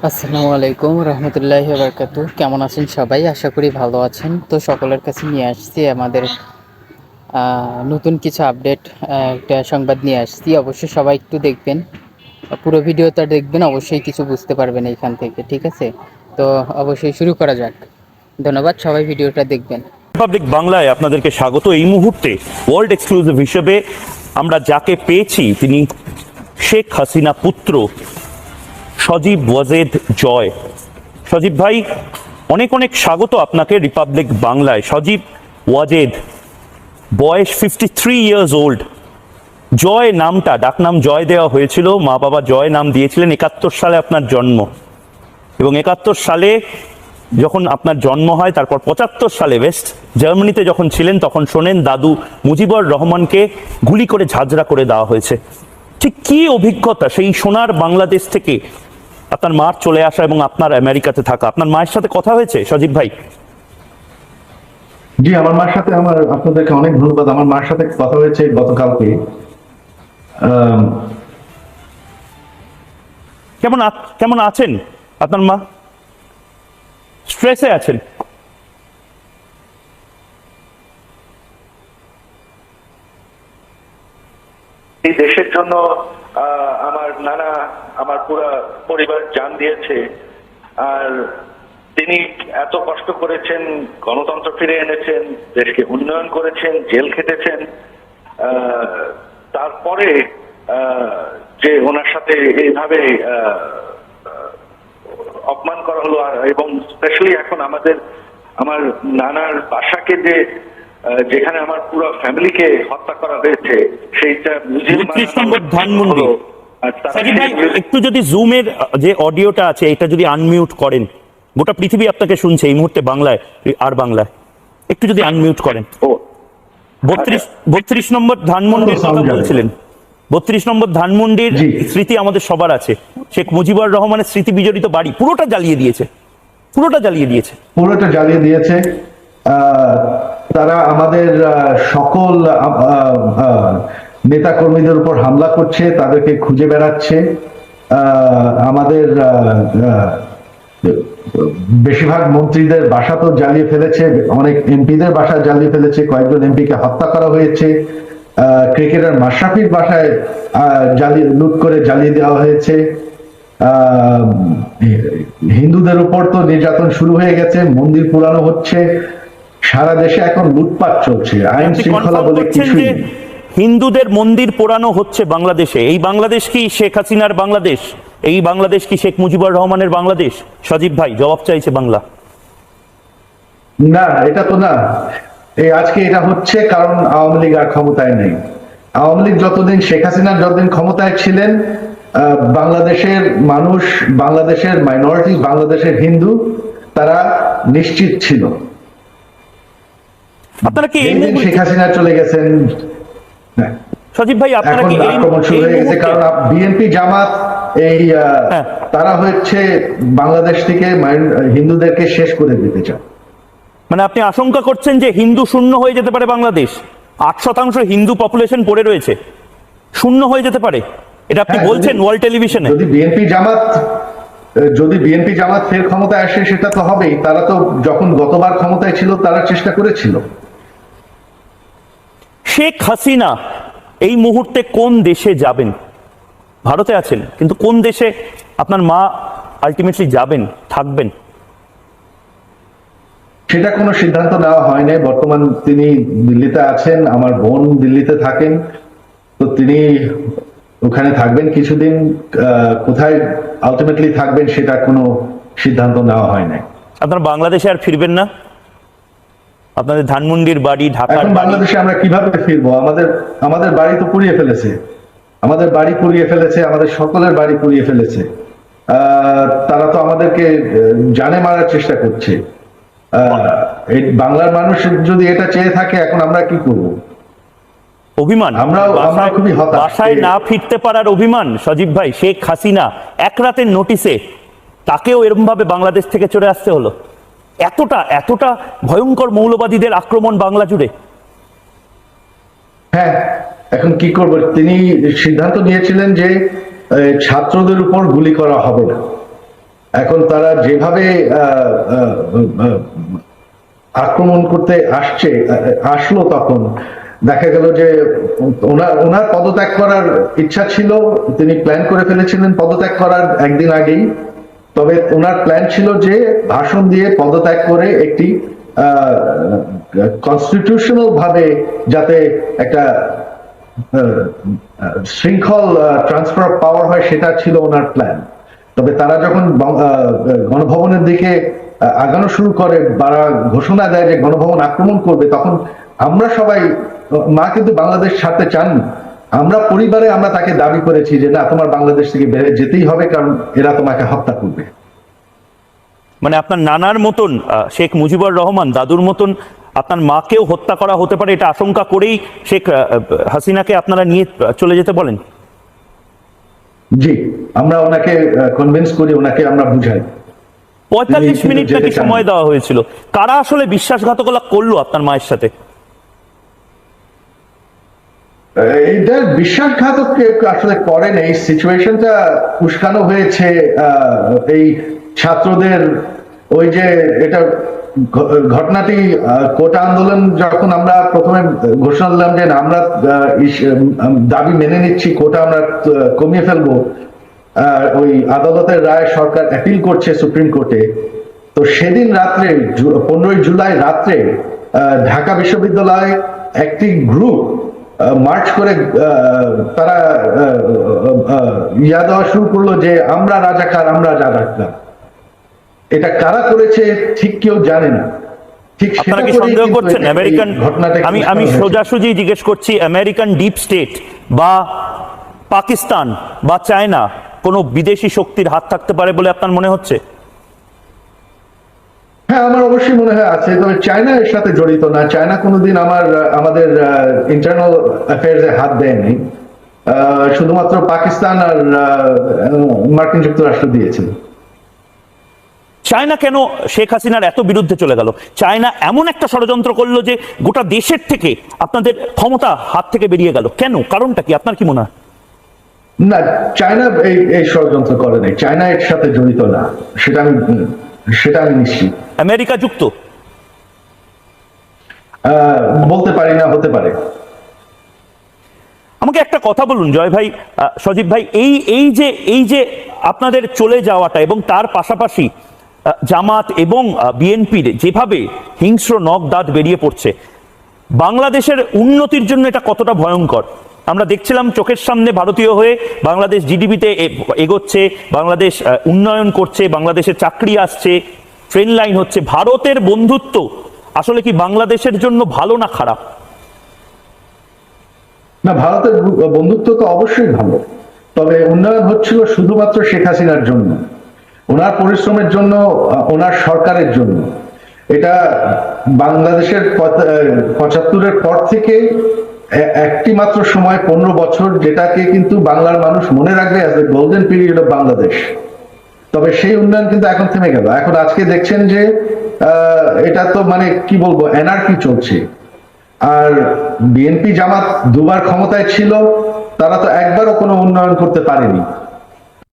আসসালামু আলাইকুম রহমতুল্লাহি বারাকাতু। কেমন আছেন সবাই? আশা করি ভালো আছেন। তো সকলের কাছে নিয়ে আসছি আমাদের নতুন কিছু আপডেট, একটা সংবাদ নিয়ে আসছি। অবশ্যই সবাই একটু দেখবেন, পুরো ভিডিওটা দেখবেন, অবশ্যই কিছু বুঝতে পারবেন এইখান থেকে, ঠিক আছে? তো অবশ্যই শুরু করা যাক। ধন্যবাদ, সবাই ভিডিওটা দেখবেন। রিপাবলিক বাংলায় আপনাদেরকে স্বাগত। এই মুহূর্তে ওয়ার্ল্ড এক্সক্লুসিভ হিসেবে আমরা যাকে পেয়েছি তিনি শেখ হাসিনা পুত্র সজীব ওয়াজেদ জয়। সজীব ভাই, অনেক অনেক স্বাগত আপনাকে রিপাবলিক বাংলায়। সজীব ওয়াজেদ, বয়স 53 ইয়ার্স ওল্ড। জয় নামটা, ডাকনাম জয় দেওয়া হয়েছিল, মা বাবা জয় নাম দিয়েছিলেন। 71 সালে আপনার জন্ম, এবং 71 সালে যখন আপনার জন্ম হয়, তারপর 75 সালে ওয়েস্ট জার্মানিতে যখন ছিলেন তখন শোনেন দাদু মুজিবুর রহমানকে গুলি করে ঝাঁঝরা করে দেওয়া হয়েছে। ঠিক কি অভিজ্ঞতা সেই সোনার বাংলাদেশ থেকে আপনার মার চলে আসা এবং আপনার আমেরিকাতে থাকা? আপনার মায়ের সাথে কথা হয়েছে সজীব ভাই? জি, আমার মার সাথে আপনাদেরকে অনেক ধন্যবাদ। আমার মার সাথে কথা হয়েছে গতকালকে। কেমন আছেন আপনার মা? স্ট্রেসে আছেন? এই দেশের জন্য আমার নানা, আমার পুরো পরিবার জান দিয়েছে। আর তিনি এত কষ্ট করেছেন, গণতন্ত্র ফিরে এনেছেন, দেশকে উন্নয়ন করেছেন, জেল খেটেছেন। তারপরে যে ওনার সাথে এইভাবে অপমান করা হলো, আর এবং স্পেশালি এখন আমার নানার বাসাকে যেখানে আমার পুরো ফ্যামিলিকে হত্যা করা হয়েছে, সেইটা ধানমন্ডি। একটু যদি জুমের যে অডিওটা আছে এটা যদি আনমিউট করেন, গোটা পৃথিবী আপনাকে শুনছে এই মুহূর্তে বাংলায় আর বাংলায়, একটু যদি আনমিউট করেন। 32 নম্বর ধানমন্ডির কথা বলছিলেন। 32 নম্বর ধানমন্ডির স্মৃতি আমাদের সবার আছে। শেখ মুজিবুর রহমানের স্মৃতি বিজড়িত বাড়ি পুরোটা জ্বালিয়ে দিয়েছে। তারা আমাদের সকল নেতা কর্মীদের উপর হামলা করছে, তাদেরকে খুঁজে বেড়াচ্ছে। আমাদের বেশিরভাগ মন্ত্রীদের বাসা তো জ্বালিয়ে ফেলেছে, অনেক এমপিদের বাসা জ্বালিয়ে ফেলেছে, কয়েকজন এমপিকে হত্যা করা হয়েছে। ক্রিকেটার মাশরাফির বাসায় লুট করে জ্বালিয়ে দেওয়া হয়েছে। হিন্দুদের উপর তো নির্যাতন শুরু হয়ে গেছে, মন্দির পুরানো হচ্ছে, সারা দেশে এখন লুটপাট চলছে, আইন শৃঙ্খলা বলে কিছুই নেই। হিন্দুদের মন্দির পোড়ানো হচ্ছে বাংলাদেশে। এই বাংলাদেশ কি শেখ হাসিনার বাংলাদেশ? এই বাংলাদেশ কি শেখ মুজিবুর রহমানের বাংলাদেশ? সজীব ভাই, জবাব চাইছে বাংলা। না, এটা তো না। আজকে এটা হচ্ছে কারণ আওয়ামী লীগ আর ক্ষমতায় নেই। আওয়ামী লীগ যতদিন, শেখ হাসিনা যতদিন ক্ষমতায় ছিলেন, বাংলাদেশের মানুষ, বাংলাদেশের মাইনরিটি, বাংলাদেশের হিন্দু, তারা নিশ্চিত ছিল। আপনারা কি শেখ হাসিনা চলে গেছেন, সজীব ভাই, আপনারা কি আক্রমণ শুরু হয়ে গেছে? কারণ বিএনপি জামাত তারা হচ্ছে বাংলাদেশ থেকে হিন্দুদেরকে শেষ করে দিতে চায়। মানে আপনি আশঙ্কা করছেন যে হিন্দু শূন্য হয়ে যেতে পারে বাংলাদেশ? 8% হিন্দু পপুলেশন পড়ে রয়েছে, শূন্য হয়ে যেতে পারে, এটা আপনি বলছেন ওয়ার্ল্ড টেলিভিশনে? যদি বিএনপি জামাত ফের ক্ষমতায় আসে, সেটা তো হবেই। তারা তো যখন গতবার ক্ষমতায় ছিল তারা চেষ্টা করেছিল। শেখ হাসিনা এই মুহূর্তে কোন দেশে যাবেন? ভারতে আছেন, কিন্তু কোন দেশে আপনার মা আলটিমেটলি যাবেন, থাকবেন? সেটা কোনো সিদ্ধান্ত নেওয়া হয় নাই। বর্তমান তিনি দিল্লিতে আছেন, আমার বোন দিল্লিতে থাকেন, তো তিনি ওখানে থাকবেন কিছুদিন। কোথায় আলটিমেটলি থাকবেন সেটা কোনো সিদ্ধান্ত নেওয়া হয় নাই। আপনারা বাংলাদেশে আর ফিরবেন না? আপনাদের ধানমন্ডির বাড়ি, ঢাকার বাংলাদেশে আমরা কিভাবে ফিরবো? আমাদের বাড়ি তো পুড়িয়ে ফেলেছে, আমাদের সকলের বাড়ি পুড়িয়ে ফেলেছে। তারা তো আমাদেরকে জানে মারার চেষ্টা করছে। বাংলার মানুষ যদি এটা চেয়ে থাকে, এখন আমরা কি করব? অভিমান, আমরা খুবই হতাশ। বাসায় না ফিরতে পারার অভিমান। সজীব ভাই, শেখ হাসিনা এক রাতের নোটিসে তাকেও এরকম ভাবে বাংলাদেশ থেকে চলে আসতে হলো। এতটা ভয়ঙ্কর মৌলবাদীদের আক্রমণ বাংলা জুড়ে। হ্যাঁ, এখন কি করব? তিনি সিদ্ধান্ত নিয়েছিলেন যে ছাত্রদের উপর গুলি করা হবে না। এখন তারা যেভাবে আক্রমণ করতে আসলো, তখন দেখা গেল যে ওনার পদত্যাগ করার ইচ্ছা ছিল, তিনি প্ল্যান করে ফেলেছিলেন পদত্যাগ করার একদিন আগেই। তবে ওনার প্ল্যান ছিল যে ভাষণ দিয়ে পদত্যাগ করে একটি কনস্টিটিউশনাল ভাবে যাতে একটা শৃঙ্খল ট্রান্সফার অফ পাওয়ার হয়, সেটা ছিল ওনার প্ল্যান। তবে তারা যখন গণভবনের দিকে আগানো শুরু করে, তারা ঘোষণা দেয় যে গণভবন আক্রমণ করবে, তখন আমরা সবাই, মা কিন্তু বাংলাদেশ ছাড়তে চাননি। আমরা পরিবারে আমরা তাকে দাবি করেছি যে না, তোমার বাংলাদেশ থেকে বেড়ে যেতেই হবে, কারণ এরা তোমাকে হত্যা করবে। মানে আপনার নানার মতন শেখ মুজিবুর রহমান, দাদুর মতন আপনার মাকেও হত্যা করা হতে পারে, এটা আশঙ্কা করেই শেখ হাসিনাকে আপনারা নিয়ে চলে যেতে বলেন? জি, আমরা ওনাকে কনভিন্স করি, ওনাকে আমরা বুঝাই। 45 মিনিট নাকি সময় দেওয়া হয়েছিল। কারা আসলে বিশ্বাসঘাতকতা করলো আপনার মায়ের সাথে? এইটা বিশ্বাসঘাতক আসলে করেন, এই সিচুয়েশনটা উস্কানো হয়েছে এই ছাত্রদের। ওই যে এটা ঘটনাটি কোটা আন্দোলন, যখন আমরা প্রথমে ঘোষণা দিলাম যে আমরা দাবি মেনে নিচ্ছি, কোটা আমরা কমিয়ে ফেলবো, ওই আদালতের রায় সরকার অ্যাপিল করছে সুপ্রিম কোর্টে। তো সেদিন রাত্রে 15 জুলাই রাত্রে ঢাকা বিশ্ববিদ্যালয়ে একটি গ্রুপ মার্চ করে তারা ইয়া দেওয়া শুরু করলো যে আমরা রাজাকার, আমরা রাজাকার। এটা কারা করেছে ঠিক কেউ জানে না। ঠিক আপনারা কি সন্দেহ করছেন আমেরিকান, আমি সোজাসুজি জিজ্ঞেস করছি, আমেরিকান ডিপ স্টেট বা পাকিস্তান বা চায়না কোনো বিদেশি শক্তির হাত থাকতে পারে বলে আপনার মনে হচ্ছে? হ্যাঁ, আমার অবশ্যই মনে হয় আছে। তবে চায়না এর সাথে জড়িত না। চায়না কোনোদিন আমাদের ইন্টারনাল অ্যাফেয়ার্সে হাত দেয়নি। শুধুমাত্র পাকিস্তান আর মার্কিন যুক্তরাষ্ট্র দিয়েছিল। চায়না কেন শেখ হাসিনার এত বিরুদ্ধে চলে গেল? চায়না এমন একটা ষড়যন্ত্র করলো যে গোটা দেশের থেকে আপনাদের ক্ষমতা হাত থেকে বেরিয়ে গেল। কেন? কারণটা কি? আপনার কি মনে হয়? না, চায়না এই ষড়যন্ত্র করে নাই। চায়না এর সাথে জড়িত না, সেটা আমি নিশ্চিত। আমেরিকা যুক্ত? বলতে পারি না, হতে পারে। আমাকে একটা কথা বলুন জয় ভাই, সজীব ভাই, এই যে আপনাদের চলে যাওয়াটা এবং তার পাশাপাশি জামাত এবং বিএনপির যেভাবে হিংস্র নখ দাঁত বেরিয়ে পড়ছে, বাংলাদেশের উন্নতির জন্য এটা কতটা ভয়ঙ্কর? আমরা দেখছিলাম চোখের সামনে ভারতীয় হয়ে বাংলাদেশ জিডিপিতে এগোচ্ছে, বাংলাদেশ উন্নয়ন করছে, বাংলাদেশের চাকরি আসছে, ট্রেন লাইন হচ্ছে। ভারতের বন্ধুত্ব আসলে কি বাংলাদেশের জন্য ভালো না খারাপ? না, ভারতের বন্ধুত্ব তো অবশ্যই ভালো। তবে উন্নয়ন হচ্ছিল শুধুমাত্র শেখ হাসিনার জন্য, ওনার পরিশ্রমের জন্য, ওনার সরকারের জন্য। এটা বাংলাদেশের 75-এর পর থেকে একটি মাত্র সময় 15 বছর, যেটাকে কিন্তু বাংলার মানুষ মনে রাখবে as a golden period of Bangladesh. তবে সেই উন্নয়ন কিন্তু এখন থেমে গেল। এখন আজকে দেখছেন যে এটা তো মানে কি বলবো, এনআরপি চলছে। আর বিএনপি জামাত দুবার ক্ষমতায় ছিল, তারা তো একবারও কোনো উন্নয়ন করতে পারেনি।